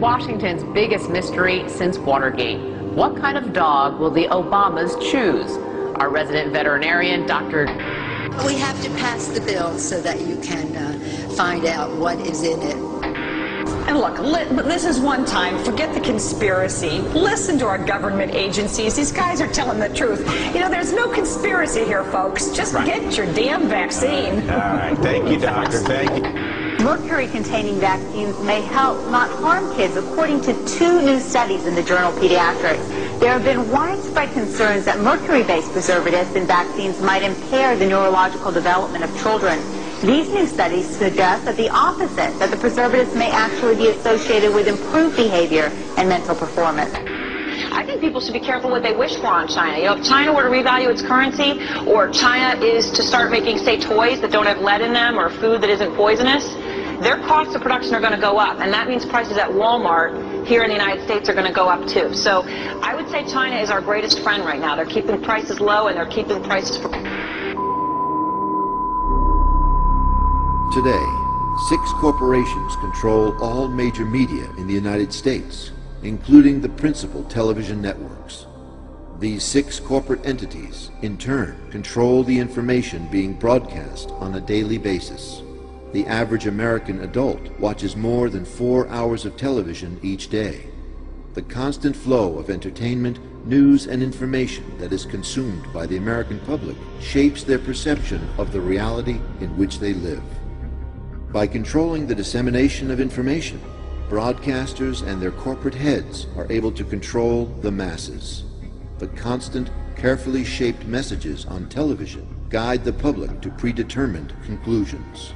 Washington's biggest mystery since Watergate. What kind of dog will the Obamas choose? Our resident veterinarian, Dr. We have to pass the bill so that you can find out what is in it. And look, this is one time. Forget the conspiracy. Listen to our government agencies. These guys are telling the truth. You know, there's no conspiracy here, folks. Just get your damn vaccine. All right. Thank you, doctor. Thank you. Mercury-containing vaccines may help, not harm kids, according to 2 new studies in the journal Pediatrics. There have been widespread concerns that mercury-based preservatives in vaccines might impair the neurological development of children. These new studies suggest that the opposite, that the preservatives may actually be associated with improved behavior and mental performance. I think people should be careful what they wish for on China. You know, if China were to revalue its currency, or China is to start making, say, toys that don't have lead in them or food that isn't poisonous, their costs of production are going to go up, and that means prices at Walmart here in the United States are going to go up too. So I would say China is our greatest friend right now. They're keeping prices low, and they're keeping prices for... Today, 6 corporations control all major media in the United States, including the principal television networks. These 6 corporate entities, in turn, control the information being broadcast on a daily basis. The average American adult watches more than 4 hours of television each day. The constant flow of entertainment, news, and information that is consumed by the American public shapes their perception of the reality in which they live. By controlling the dissemination of information, broadcasters and their corporate heads are able to control the masses. The constant, carefully shaped messages on television guide the public to predetermined conclusions.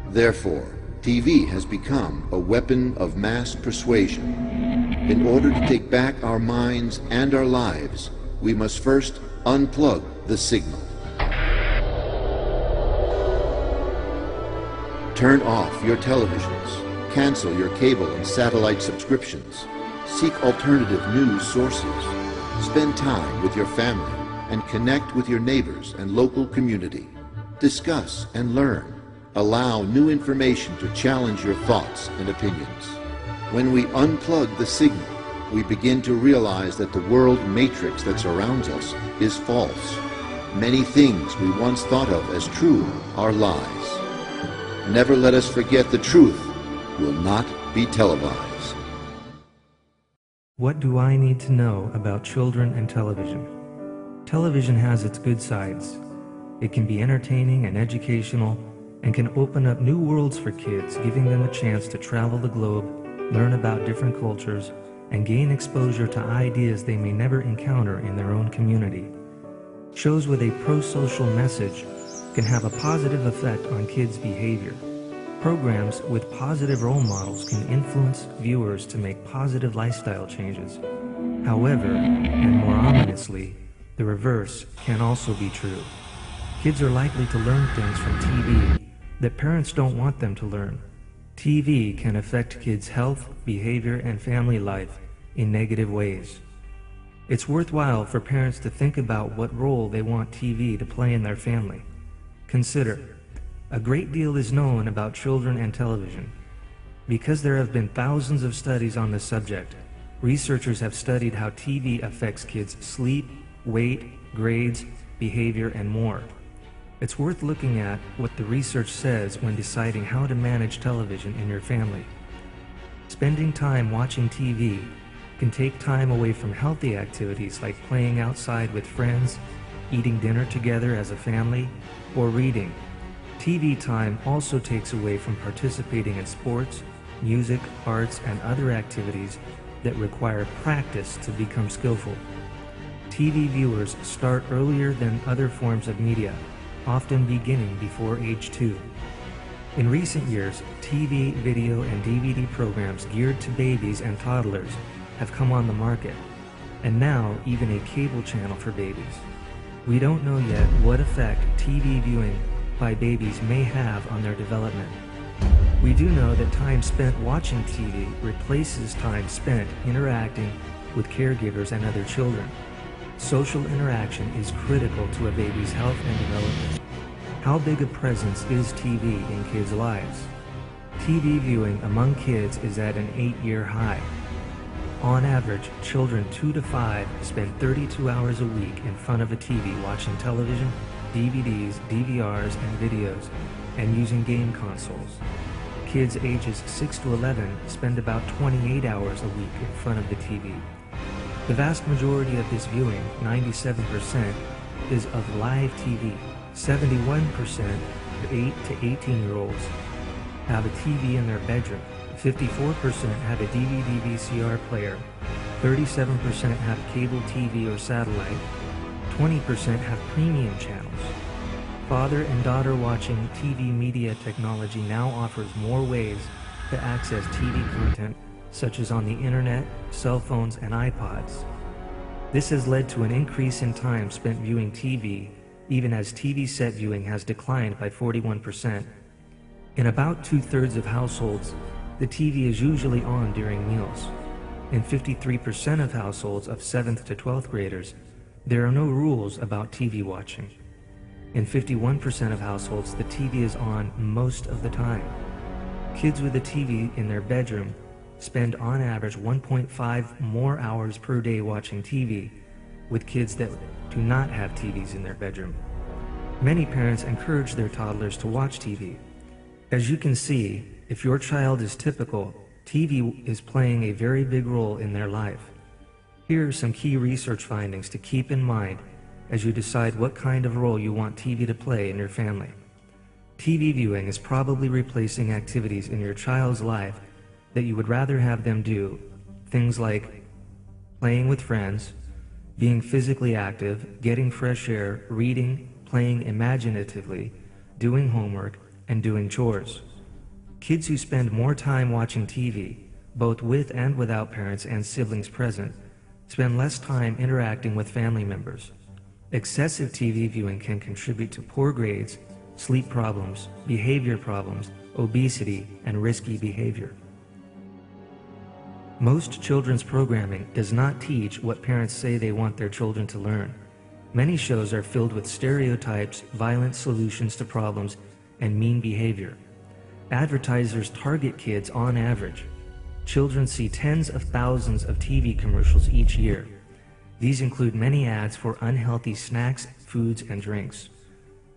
Therefore, TV has become a weapon of mass persuasion. In order to take back our minds and our lives, we must first unplug the signal. Turn off your televisions, cancel your cable and satellite subscriptions, seek alternative news sources, spend time with your family, and connect with your neighbors and local community. Discuss and learn. Allow new information to challenge your thoughts and opinions. When we unplug the signal, we begin to realize that the world matrix that surrounds us is false. Many things we once thought of as true are lies. Never let us forget the truth will not be televised. What do I need to know about children and television? Television has its good sides. It can be entertaining and educational, and can open up new worlds for kids, giving them a chance to travel the globe, learn about different cultures, and gain exposure to ideas they may never encounter in their own community. Shows with a pro-social message can have a positive effect on kids' behavior. Programs with positive role models can influence viewers to make positive lifestyle changes. However, and more ominously, the reverse can also be true. Kids are likely to learn things from TV that parents don't want them to learn. TV can affect kids' health, behavior, and family life in negative ways. It's worthwhile for parents to think about what role they want TV to play in their family. Consider, a great deal is known about children and television. Because there have been thousands of studies on this subject, researchers have studied how TV affects kids' sleep, weight, grades, behavior, and more. It's worth looking at what the research says when deciding how to manage television in your family. Spending time watching TV can take time away from healthy activities like playing outside with friends, eating dinner together as a family, or reading. TV time also takes away from participating in sports, music, arts, and other activities that require practice to become skillful. TV viewers start earlier than other forms of media, often beginning before age 2. In recent years, TV, video, and DVD programs geared to babies and toddlers have come on the market, and now even a cable channel for babies. We don't know yet what effect TV viewing by babies may have on their development. We do know that time spent watching TV replaces time spent interacting with caregivers and other children. Social interaction is critical to a baby's health and development. How big a presence is TV in kids' lives? TV viewing among kids is at an 8-year high. On average, children 2 to 5 spend 32 hours a week in front of a TV watching television, DVDs, DVRs, and videos, and using game consoles. Kids ages 6 to 11 spend about 28 hours a week in front of the TV. The vast majority of this viewing, 97%, is of live TV. 71% of 8 to 18-year-olds have a TV in their bedroom. 54% have a DVD VCR player. 37% have cable TV or satellite. 20% have premium channels. Father and daughter watching TV media technology now offers more ways to access TV content, such as on the internet, cell phones, and iPods. This has led to an increase in time spent viewing TV, even as TV set viewing has declined by 41%. In about 2/3 of households, the TV is usually on during meals. In 53% of households of 7th to 12th graders, there are no rules about TV watching. In 51% of households, the TV is on most of the time. Kids with a TV in their bedroom spend on average 1.5 more hours per day watching TV, with kids that do not have TVs in their bedroom. Many parents encourage their toddlers to watch TV. As you can see, if your child is typical, TV is playing a very big role in their life. Here are some key research findings to keep in mind as you decide what kind of role you want TV to play in your family. TV viewing is probably replacing activities in your child's life that you would rather have them do, things like playing with friends, being physically active, getting fresh air, reading, playing imaginatively, doing homework, and doing chores. Kids who spend more time watching TV, both with and without parents and siblings present, spend less time interacting with family members. Excessive TV viewing can contribute to poor grades, sleep problems, behavior problems, obesity, and risky behavior. Most children's programming does not teach what parents say they want their children to learn. Many shows are filled with stereotypes, violent solutions to problems, and mean behavior. Advertisers target kids on average. Children see tens of thousands of TV commercials each year. These include many ads for unhealthy snacks, foods, and drinks.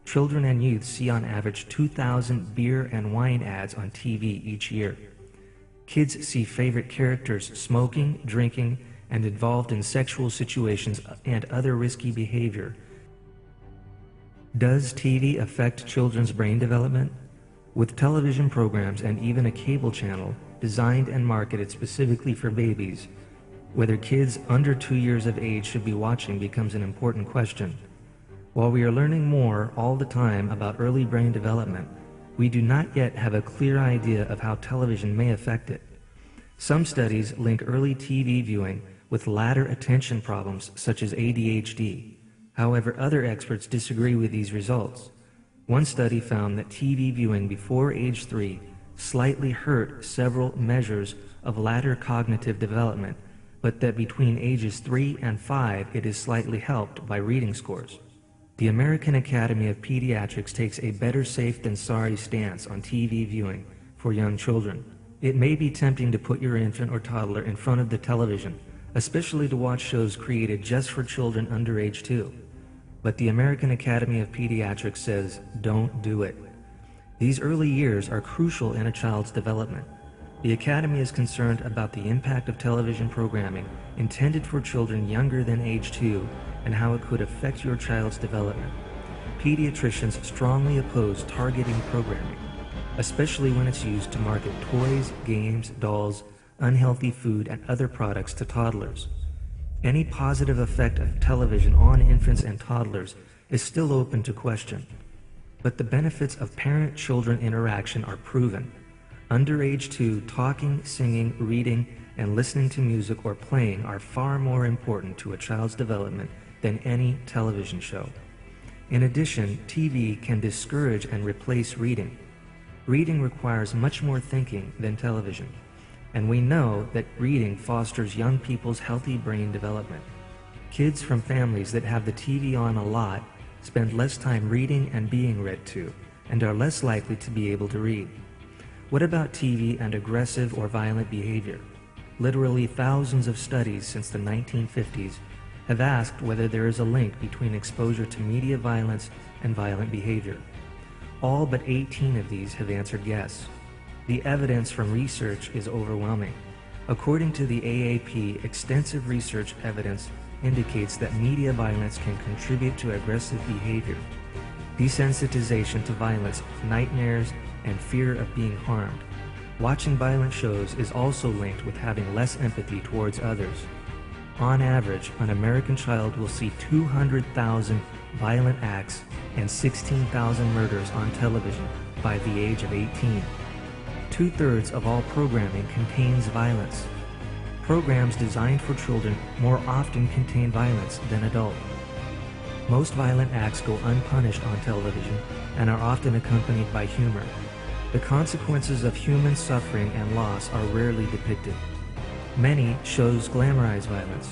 Children and youth see on average 2,000 beer and wine ads on TV each year. Kids see favorite characters smoking, drinking, and involved in sexual situations and other risky behavior. Does TV affect children's brain development? With television programs and even a cable channel designed and marketed specifically for babies, whether kids under 2 years of age should be watching becomes an important question. While we are learning more all the time about early brain development, we do not yet have a clear idea of how television may affect it. Some studies link early TV viewing with later attention problems such as ADHD. However, other experts disagree with these results. One study found that TV viewing before age 3 slightly hurt several measures of later cognitive development, but that between ages 3 and 5 it is slightly helped by reading scores. The American Academy of Pediatrics takes a better safe than sorry stance on TV viewing for young children. It may be tempting to put your infant or toddler in front of the television, especially to watch shows created just for children under age 2. But the American Academy of Pediatrics says, don't do it. These early years are crucial in a child's development. The Academy is concerned about the impact of television programming intended for children younger than age 2 and how it could affect your child's development. Pediatricians strongly oppose targeting programming, especially when it's used to market toys, games, dolls, unhealthy food, and other products to toddlers. Any positive effect of television on infants and toddlers is still open to question, but the benefits of parent-children interaction are proven. Under age 2, talking, singing, reading, and listening to music or playing are far more important to a child's development than any television show. In addition, TV can discourage and replace reading. Reading requires much more thinking than television, and we know that reading fosters young people's healthy brain development. Kids from families that have the TV on a lot spend less time reading and being read to, and are less likely to be able to read. What about TV and aggressive or violent behavior? Literally thousands of studies since the 1950s have asked whether there is a link between exposure to media violence and violent behavior. All but 18 of these have answered yes. The evidence from research is overwhelming. According to the AAP, extensive research evidence indicates that media violence can contribute to aggressive behavior, desensitization to violence, nightmares, and fear of being harmed. Watching violent shows is also linked with having less empathy towards others. On average, an American child will see 200,000 violent acts and 16,000 murders on television by the age of 18. Two-thirds of all programming contains violence. Programs designed for children more often contain violence than adults. Most violent acts go unpunished on television and are often accompanied by humor. The consequences of human suffering and loss are rarely depicted. Many shows glamorize violence.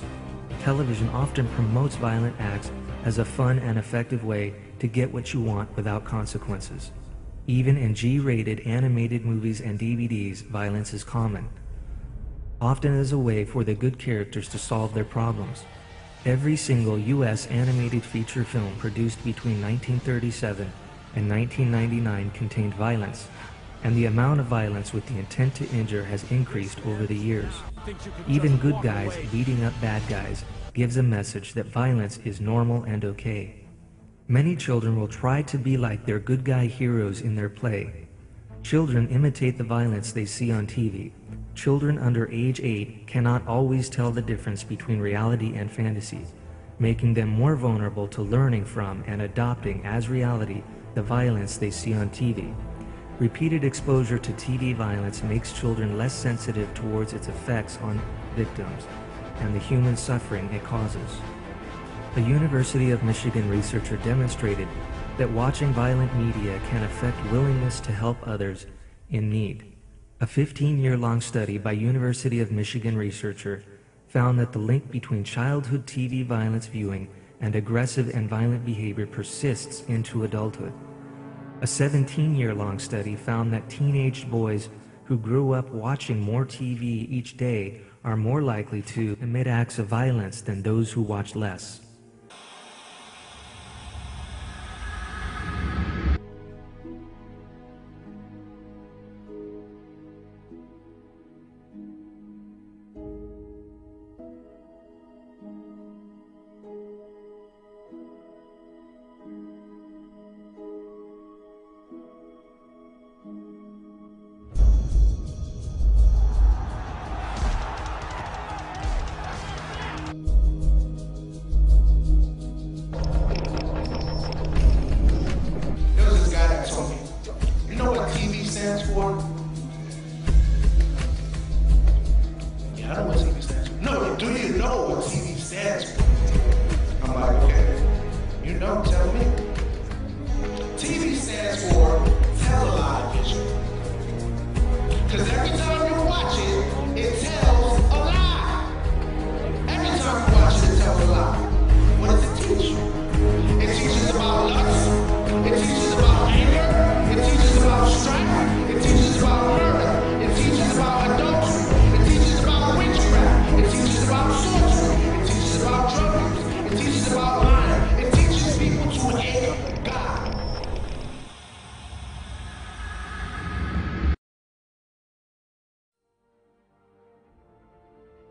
Television often promotes violent acts as a fun and effective way to get what you want without consequences. Even in G-rated animated movies and DVDs, violence is common, often as a way for the good characters to solve their problems. Every single U.S. animated feature film produced between 1937 and 1999 contained violence, and the amount of violence with the intent to injure has increased over the years. Even good guys beating up bad guys gives a message that violence is normal and okay. Many children will try to be like their good guy heroes in their play. Children imitate the violence they see on TV. Children under age 8 cannot always tell the difference between reality and fantasy, making them more vulnerable to learning from and adopting as reality the violence they see on TV. Repeated exposure to TV violence makes children less sensitive towards its effects on victims and the human suffering it causes. A University of Michigan researcher demonstrated that watching violent media can affect willingness to help others in need. A 15-year-long study by University of Michigan researcher found that the link between childhood TV violence viewing and aggressive and violent behavior persists into adulthood. A 17-year-long study found that teenage boys who grew up watching more TV each day are more likely to commit acts of violence than those who watch less.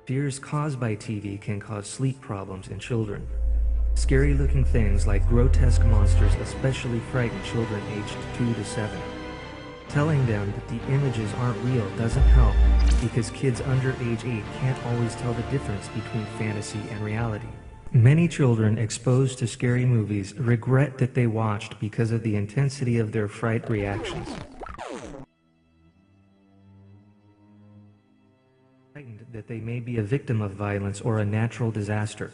Fears caused by TV can cause sleep problems in children. Scary-looking things like grotesque monsters especially frighten children aged 2 to 7. Telling them that the images aren't real doesn't help because kids under age 8 can't always tell the difference between fantasy and reality. Many children exposed to scary movies regret that they watched because of the intensity of their fright reactions. That they may be a victim of violence or a natural disaster.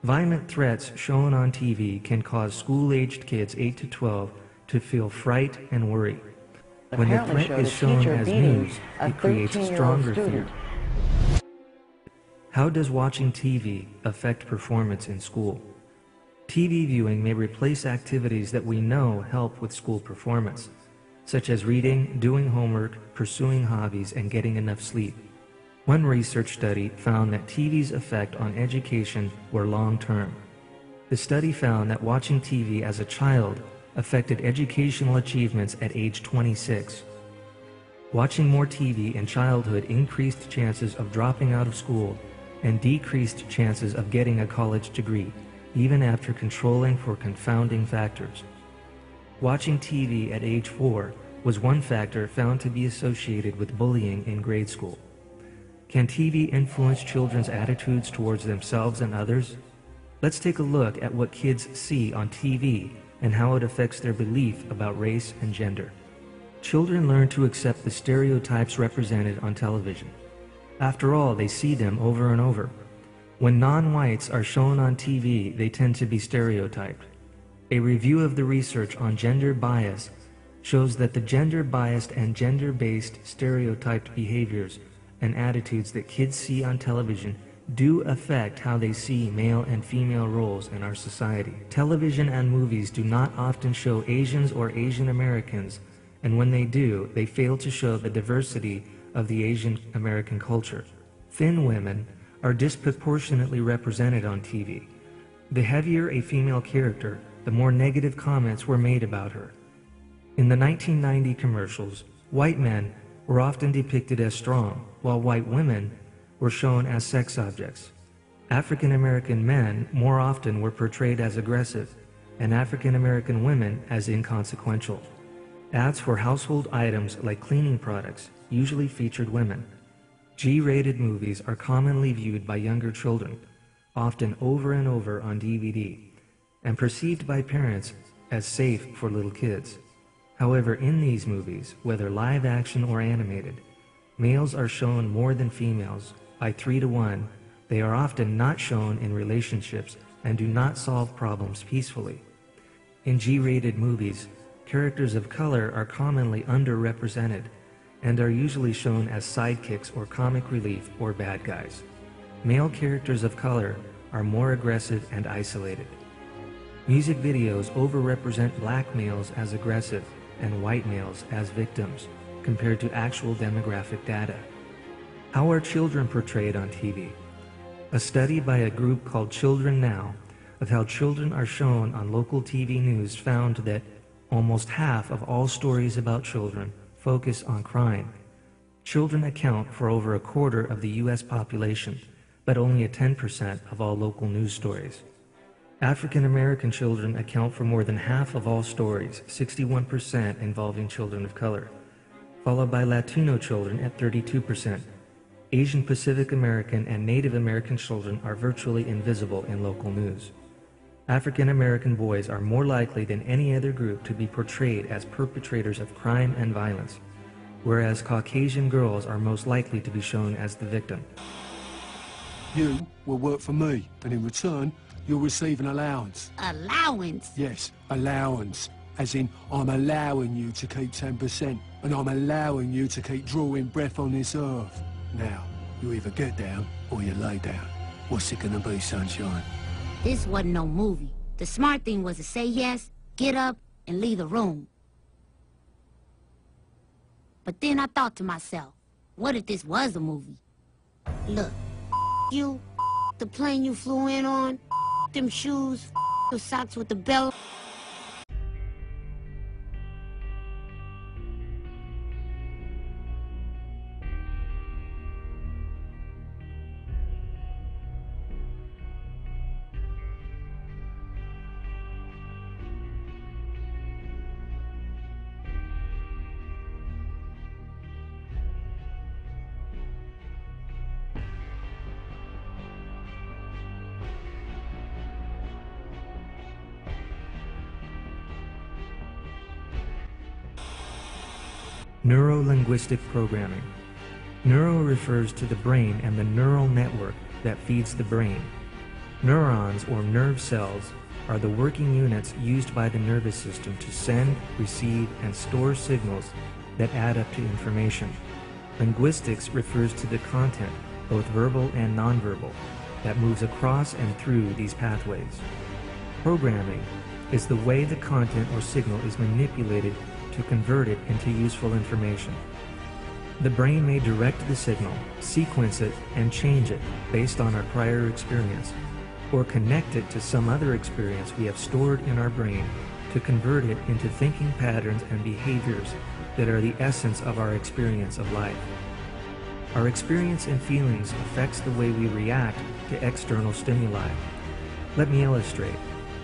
Violent threats shown on TV can cause school-aged kids 8 to 12 to feel fright and worry. When the threat is shown as news, it creates stronger fear. How does watching TV affect performance in school? TV viewing may replace activities that we know help with school performance, such as reading, doing homework, pursuing hobbies, and getting enough sleep. One research study found that TV's effect on education were long-term. The study found that watching TV as a child affected educational achievements at age 26. Watching more TV in childhood increased chances of dropping out of school and decreased chances of getting a college degree, even after controlling for confounding factors. Watching TV at age 4 was one factor found to be associated with bullying in grade school. Can TV influence children's attitudes towards themselves and others? Let's take a look at what kids see on TV and how it affects their belief about race and gender. Children learn to accept the stereotypes represented on television. After all, they see them over and over. When non-whites are shown on TV, they tend to be stereotyped. A review of the research on gender bias shows that the gender-biased and gender-based stereotyped behaviors and attitudes that kids see on television do affect how they see male and female roles in our society. Television and movies do not often show Asians or Asian Americans, and when they do, they fail to show the diversity of the Asian American culture. Thin women are disproportionately represented on TV. The heavier a female character, the more negative comments were made about her. In the 1990 commercials, white men were often depicted as strong, while white women were shown as sex objects. African American men more often were portrayed as aggressive, and African American women as inconsequential. Ads for household items like cleaning products usually featured women. G-rated movies are commonly viewed by younger children, often over and over on DVD, and perceived by parents as safe for little kids. However, in these movies, whether live action or animated, males are shown more than females by 3 to 1. They are often not shown in relationships and do not solve problems peacefully. In G-rated movies, characters of color are commonly underrepresented and are usually shown as sidekicks or comic relief or bad guys. Male characters of color are more aggressive and isolated. Music videos overrepresent black males as aggressive and white males as victims compared to actual demographic data. How are children portrayed on TV? A study by a group called Children Now of how children are shown on local TV news found that almost half of all stories about children focus on crime. Children account for over a quarter of the U.S. population, but only 10% of all local news stories. African American children account for more than half of all stories, 61% involving children of color, followed by Latino children at 32%. Asian Pacific American and Native American children are virtually invisible in local news. African American boys are more likely than any other group to be portrayed as perpetrators of crime and violence, whereas Caucasian girls are most likely to be shown as the victim. You will work for me, and in return, you'll receive an allowance. Allowance? Yes, allowance. As in, I'm allowing you to keep 10%, and I'm allowing you to keep drawing breath on this earth. Now, you either get down, or you lay down. What's it gonna be, sunshine? This wasn't no movie. The smart thing was to say yes, get up, and leave the room. But then I thought to myself, what if this was a movie? Look, you, the plane you flew in on, them shoes, the socks with the belt. Neuro-linguistic programming. Neuro refers to the brain and the neural network that feeds the brain. Neurons, or nerve cells, are the working units used by the nervous system to send, receive, and store signals that add up to information. Linguistics refers to the content, both verbal and nonverbal, that moves across and through these pathways. Programming is the way the content or signal is manipulated to convert it into useful information. The brain may direct the signal, sequence it, and change it based on our prior experience, or connect it to some other experience we have stored in our brain to convert it into thinking patterns and behaviors that are the essence of our experience of life. Our experience and feelings affects the way we react to external stimuli. Let me illustrate.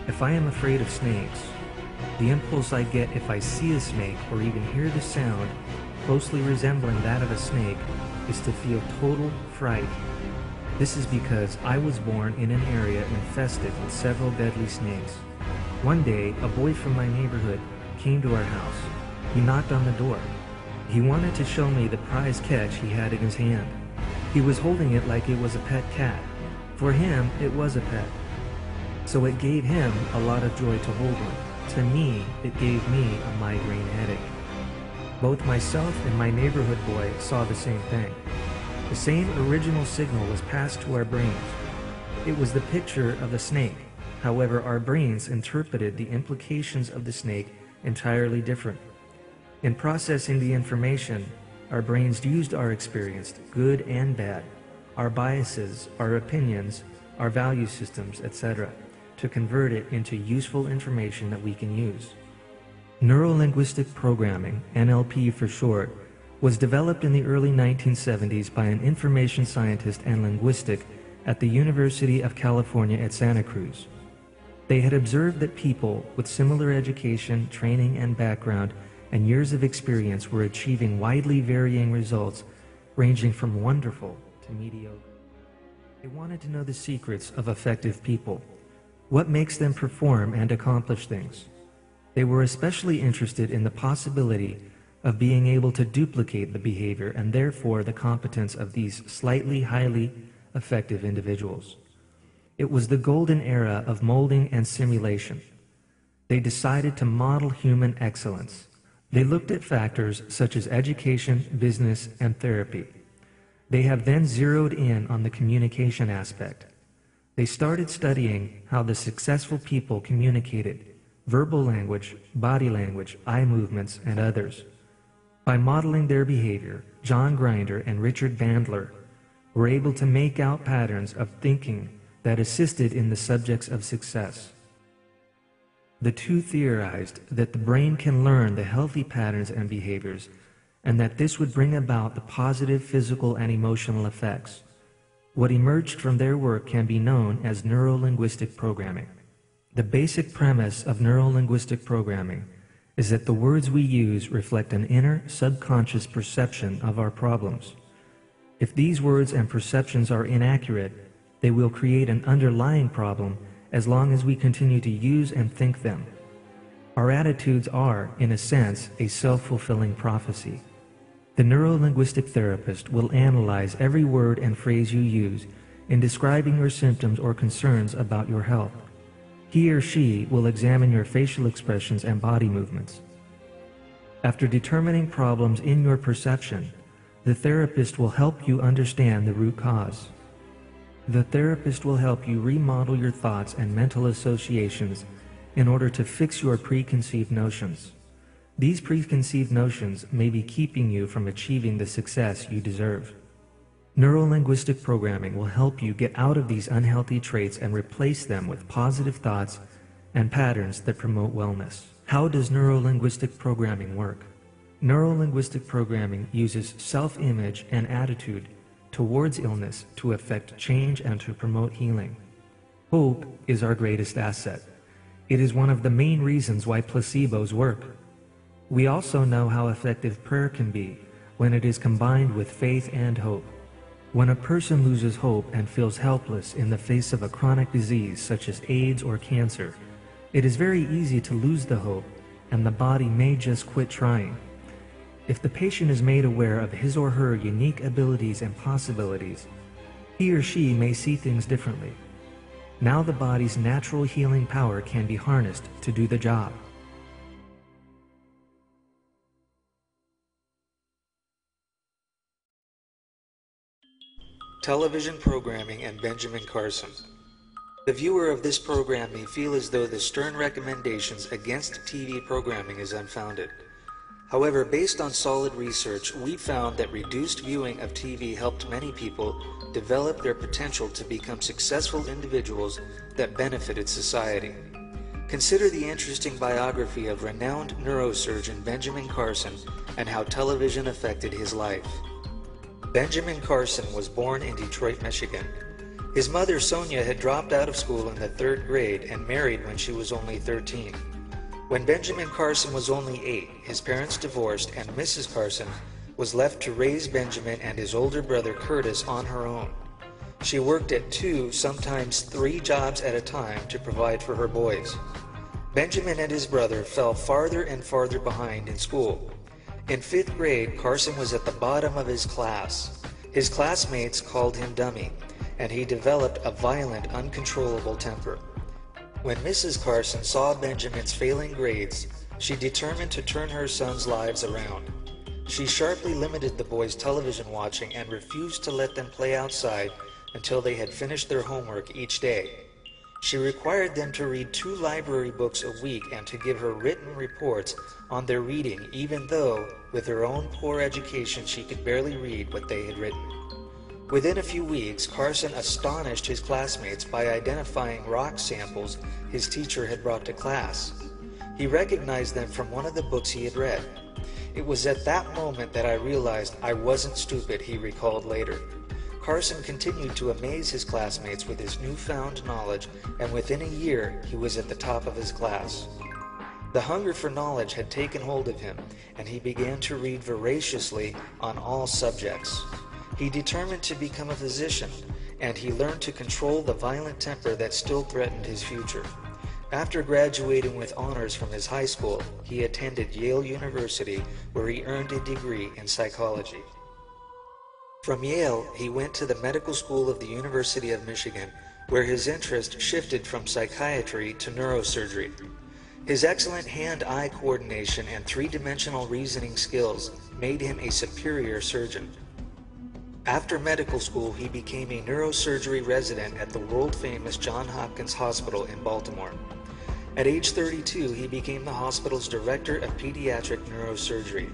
If I am afraid of snakes, the impulse I get if I see a snake or even hear the sound closely resembling that of a snake is to feel total fright. This is because I was born in an area infested with several deadly snakes. One day, a boy from my neighborhood came to our house. He knocked on the door. He wanted to show me the prize catch he had in his hand. He was holding it like it was a pet cat. For him, it was a pet. So it gave him a lot of joy to hold one. To me, it gave me a migraine headache. Both myself and my neighborhood boy saw the same thing. The same original signal was passed to our brains. It was the picture of a snake. However, our brains interpreted the implications of the snake entirely different. In processing the information, our brains used our experience, good and bad, our biases, our opinions, our value systems, etc., to convert it into useful information that we can use. Neuro-linguistic programming, NLP for short, was developed in the early 1970s by an information scientist and linguistic at the University of California at Santa Cruz. They had observed that people with similar education, training, and background and years of experience were achieving widely varying results, ranging from wonderful to mediocre. They wanted to know the secrets of effective people. What makes them perform and accomplish things? They were especially interested in the possibility of being able to duplicate the behavior and therefore the competence of these slightly highly effective individuals. It was the golden era of molding and simulation. They decided to model human excellence. They looked at factors such as education, business, and therapy. They have then zeroed in on the communication aspect. They started studying how the successful people communicated, verbal language, body language, eye movements, and others. By modeling their behavior, John Grinder and Richard Bandler were able to make out patterns of thinking that assisted in the subjects of success. The two theorized that the brain can learn the healthy patterns and behaviors, and that this would bring about the positive physical and emotional effects. What emerged from their work can be known as neuro-linguistic programming. The basic premise of neuro-linguistic programming is that the words we use reflect an inner subconscious perception of our problems. If these words and perceptions are inaccurate, they will create an underlying problem as long as we continue to use and think them. Our attitudes are, in a sense, a self-fulfilling prophecy. The neuro-linguistic therapist will analyze every word and phrase you use in describing your symptoms or concerns about your health. He or she will examine your facial expressions and body movements. After determining problems in your perception, the therapist will help you understand the root cause. The therapist will help you remodel your thoughts and mental associations in order to fix your preconceived notions. These preconceived notions may be keeping you from achieving the success you deserve. Neuro-linguistic programming will help you get out of these unhealthy traits and replace them with positive thoughts and patterns that promote wellness. How does neuro-linguistic programming work? Neuro-linguistic programming uses self-image and attitude towards illness to effect change and to promote healing. Hope is our greatest asset. It is one of the main reasons why placebos work. We also know how effective prayer can be when it is combined with faith and hope. When a person loses hope and feels helpless in the face of a chronic disease such as AIDS or cancer, it is very easy to lose the hope and the body may just quit trying. If the patient is made aware of his or her unique abilities and possibilities, he or she may see things differently. Now the body's natural healing power can be harnessed to do the job. Television programming and Benjamin Carson. The viewer of this program may feel as though the stern recommendations against TV programming is unfounded. However, based on solid research, we found that reduced viewing of TV helped many people develop their potential to become successful individuals that benefited society. Consider the interesting biography of renowned neurosurgeon Benjamin Carson and how television affected his life. Benjamin Carson was born in Detroit, Michigan. His mother, Sonia, had dropped out of school in the 3rd grade and married when she was only 13. When Benjamin Carson was only 8, his parents divorced and Mrs. Carson was left to raise Benjamin and his older brother Curtis on her own. She worked at 2, sometimes 3 jobs at a time to provide for her boys. Benjamin and his brother fell farther and farther behind in school. In 5th grade, Carson was at the bottom of his class. His classmates called him dummy, and he developed a violent, uncontrollable temper. When Mrs. Carson saw Benjamin's failing grades, she determined to turn her son's lives around. She sharply limited the boys' television watching and refused to let them play outside until they had finished their homework each day. She required them to read 2 library books a week and to give her written reports on their reading, even though, with her own poor education, she could barely read what they had written. Within a few weeks, Carson astonished his classmates by identifying rock samples his teacher had brought to class. He recognized them from one of the books he had read. It was at that moment that I realized I wasn't stupid, he recalled later. Carson continued to amaze his classmates with his newfound knowledge, and within a year, he was at the top of his class. The hunger for knowledge had taken hold of him, and he began to read voraciously on all subjects. He determined to become a physician, and he learned to control the violent temper that still threatened his future. After graduating with honors from his high school, he attended Yale University, where he earned a degree in psychology. From Yale, he went to the medical school of the University of Michigan, where his interest shifted from psychiatry to neurosurgery. His excellent hand-eye coordination and 3-dimensional reasoning skills made him a superior surgeon. After medical school, he became a neurosurgery resident at the world-famous Johns Hopkins Hospital in Baltimore. At age 32, he became the hospital's director of pediatric neurosurgery.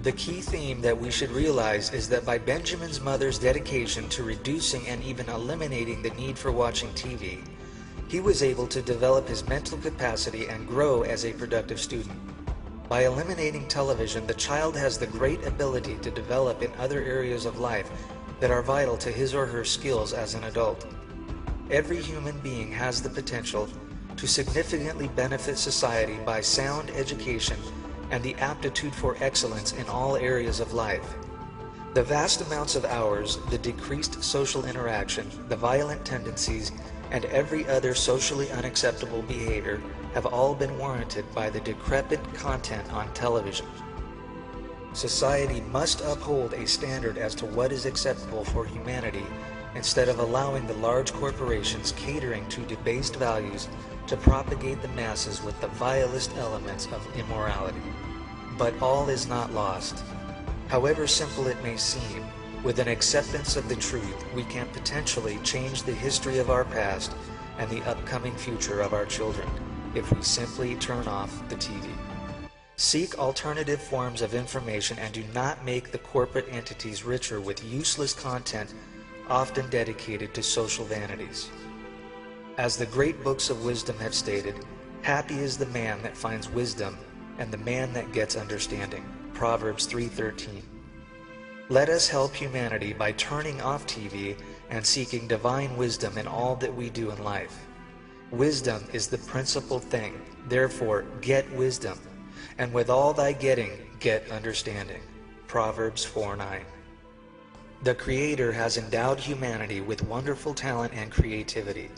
The key theme that we should realize is that by Benjamin's mother's dedication to reducing and even eliminating the need for watching TV, he was able to develop his mental capacity and grow as a productive student. By eliminating television, the child has the great ability to develop in other areas of life that are vital to his or her skills as an adult. Every human being has the potential to significantly benefit society by sound education and the aptitude for excellence in all areas of life. The vast amounts of hours, the decreased social interaction, the violent tendencies, and every other socially unacceptable behavior have all been warranted by the decrepit content on television. Society must uphold a standard as to what is acceptable for humanity instead of allowing the large corporations catering to debased values to propagate the masses with the vilest elements of immorality. But all is not lost. However simple it may seem, with an acceptance of the truth, we can potentially change the history of our past and the upcoming future of our children if we simply turn off the TV. Seek alternative forms of information and do not make the corporate entities richer with useless content often dedicated to social vanities. As the great books of wisdom have stated, happy is the man that finds wisdom and the man that gets understanding. Proverbs 3:13. Let us help humanity by turning off TV and seeking divine wisdom in all that we do in life. Wisdom is the principal thing, therefore get wisdom, and with all thy getting, get understanding. Proverbs 4:9. The Creator has endowed humanity with wonderful talent and creativity.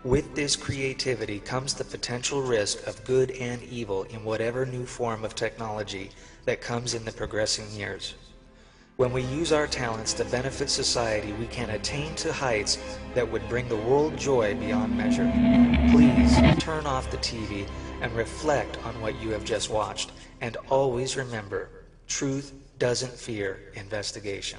With this creativity comes the potential risk of good and evil in whatever new form of technology that comes in the progressing years. When we use our talents to benefit society, we can attain to heights that would bring the world joy beyond measure. Please turn off the TV and reflect on what you have just watched. And always remember, truth doesn't fear investigation.